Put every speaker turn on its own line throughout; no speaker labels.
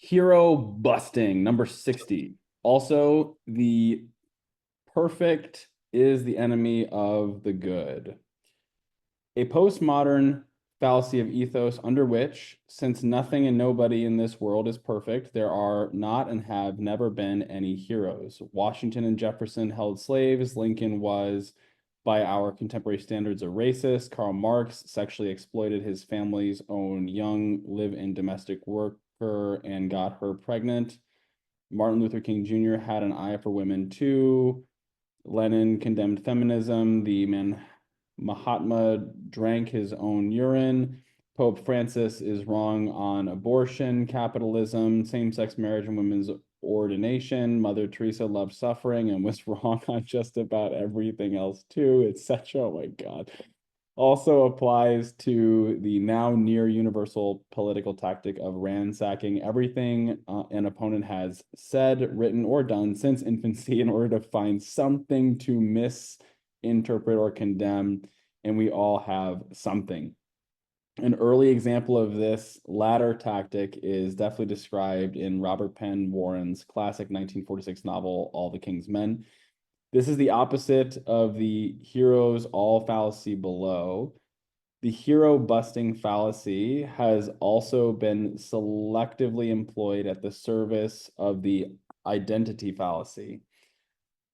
Hero busting, number 60. Also, the perfect is the enemy of the good. A postmodern fallacy of ethos under which, since nothing and nobody in this world is perfect, there are not and have never been any heroes. Washington and Jefferson held slaves. Lincoln was, by our contemporary standards, a racist. Karl Marx sexually exploited his family's own young live-in domestic worker and got her pregnant. Martin Luther King Jr. had an eye for women too. Lenin condemned feminism. Mahatma drank his own urine. Pope Francis is wrong on abortion, capitalism, same-sex marriage, and women's ordination. Mother Teresa loved suffering and was wrong on just about everything else too, etc. Oh my God. Also applies to the now near universal political tactic of ransacking everything an opponent has said, written, or done since infancy in order to find something to misinterpret or condemn, and we all have something. An early example of this latter tactic is definitely described in Robert Penn Warren's classic 1946 novel, All the King's Men. This is the opposite of the heroes all fallacy below. The hero busting fallacy has also been selectively employed at the service of the identity fallacy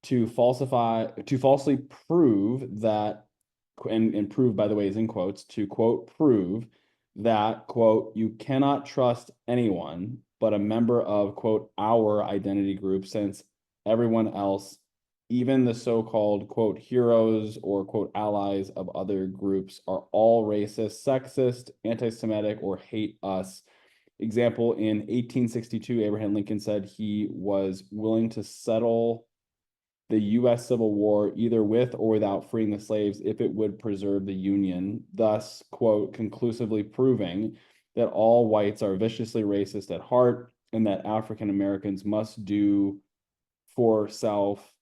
to falsely prove that, and prove, by the way, is in quotes, to quote, prove that, quote, you cannot trust anyone but a member of, quote, our identity group, since everyone else, even the so-called, quote, heroes or, quote, allies of other groups, are all racist, sexist, anti-Semitic, or hate us. Example, in 1862, Abraham Lincoln said he was willing to settle the U.S. Civil War either with or without freeing the slaves if it would preserve the Union, thus, quote, conclusively proving that all whites are viciously racist at heart and that African Americans must do for self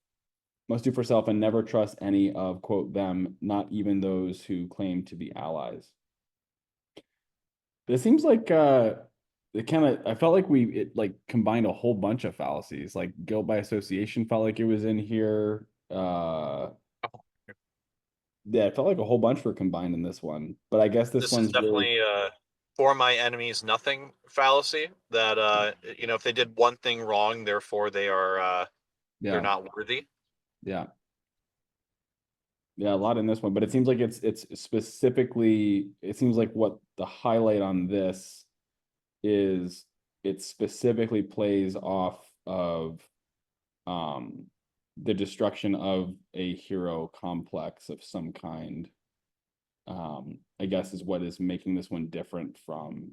and never trust any of, quote, them, not even those who claim to be allies. It seems like I felt like it like combined a whole bunch of fallacies. Like guilt by association felt like it was in here. Yeah, it felt like a whole bunch were combined in this one. But I guess this
This is
one's really,
definitely for my enemies nothing fallacy that if they did one thing wrong, therefore they're
yeah,
not worthy.
yeah. Yeah, a lot in this one, but it seems like it's specifically, it seems like what the highlight on this is, it specifically plays off of the destruction of a hero complex of some kind. I guess is what is making this one different from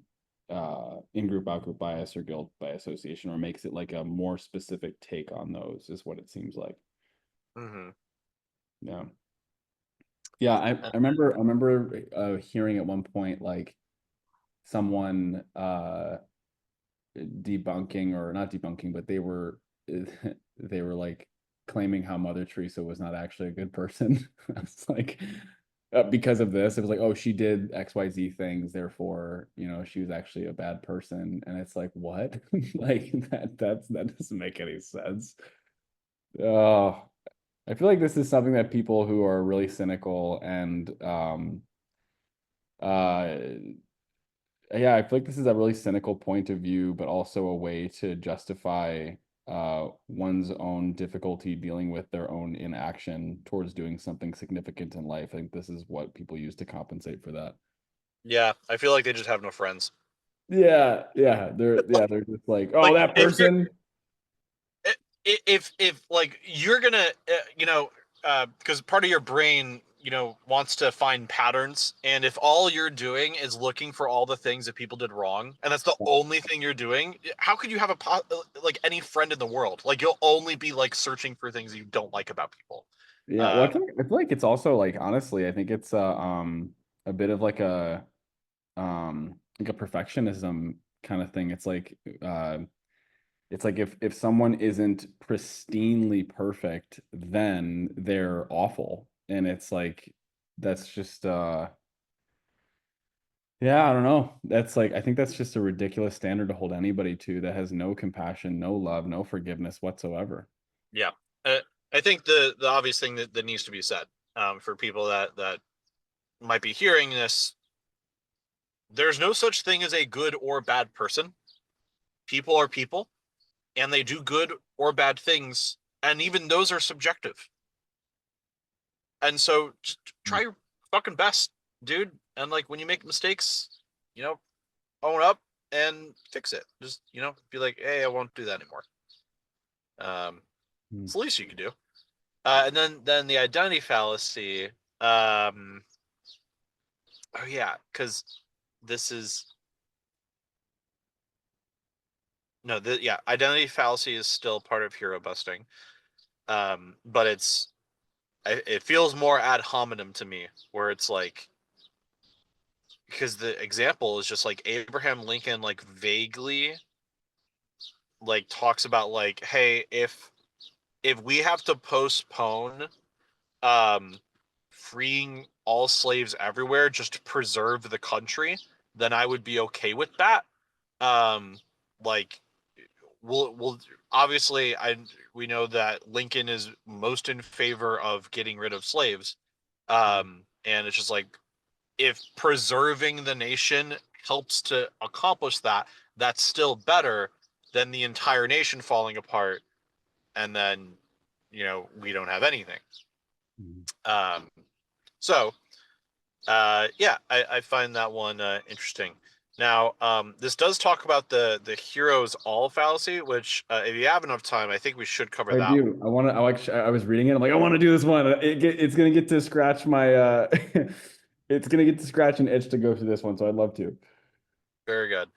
in-group out-group bias or guilt by association, or makes it like a more specific take on those, is what it seems like.
Hmm.
Yeah. Yeah, I remember hearing at one point like someone debunking, or not debunking, but they were they were like claiming how Mother Teresa was not actually a good person. I was like, because of this, it was like, oh, she did XYZ things, therefore, she was actually a bad person. And it's like, what? Like that doesn't make any sense. Oh, I feel like this is something that people who are really cynical and uh yeah, I feel like this is a really cynical point of view, but also a way to justify one's own difficulty dealing with their own inaction towards doing something significant in life. I think this is what people use to compensate for that.
Yeah, I feel like they just have no friends.
Yeah, they're just like, oh,
Like
that
if you're
person.
if like you're gonna because part of your brain wants to find patterns, and if all you're doing is looking for all the things that people did wrong and that's the only thing you're doing, how could you have like any friend in the world? Like you'll only be like searching for things you don't like about people.
Yeah, well,
uh
I feel like it's also like, honestly, I think it's a bit of like a perfectionism kind of thing. It's like if someone isn't pristinely perfect, then they're awful. And it's like that's just Yeah, I don't know. That's like, I think that's just a ridiculous standard to hold anybody to that has no compassion, no love, no forgiveness whatsoever.
Yeah. I think the obvious thing that needs to be said, for people that might be hearing this, there's no such thing as a good or bad person. People are people, and they do good or bad things, and even those are subjective. And so just try your fucking best, dude. And like when you make mistakes, you know, own up and fix it. Just, be like, hey, I won't do that anymore.
Mm.
It's the least you can do. And then the identity fallacy. Oh yeah, because this is no, yeah, identity fallacy is still part of hero busting. But it feels more ad hominem to me, where it's like, because the example is just like Abraham Lincoln, like vaguely, like talks about like, hey, if we have to postpone um freeing all slaves everywhere just to preserve the country, then I would be okay with that. Um, like we'll obviously we know that Lincoln is most in favor of getting rid of slaves. And it's just like, if preserving the nation helps to accomplish that, that's still better than the entire nation falling apart, and then we don't have anything.
Mm.
Um, so yeah, I find that one interesting. Now, this does talk about the heroes all fallacy, which if you have enough time, I think we should cover
I
that one.
do. I want to. I was reading it. I'm like, I want to do this one. It's gonna get to scratch my. It's gonna get to scratch an itch to go through this one. So I'd love to.
Very good.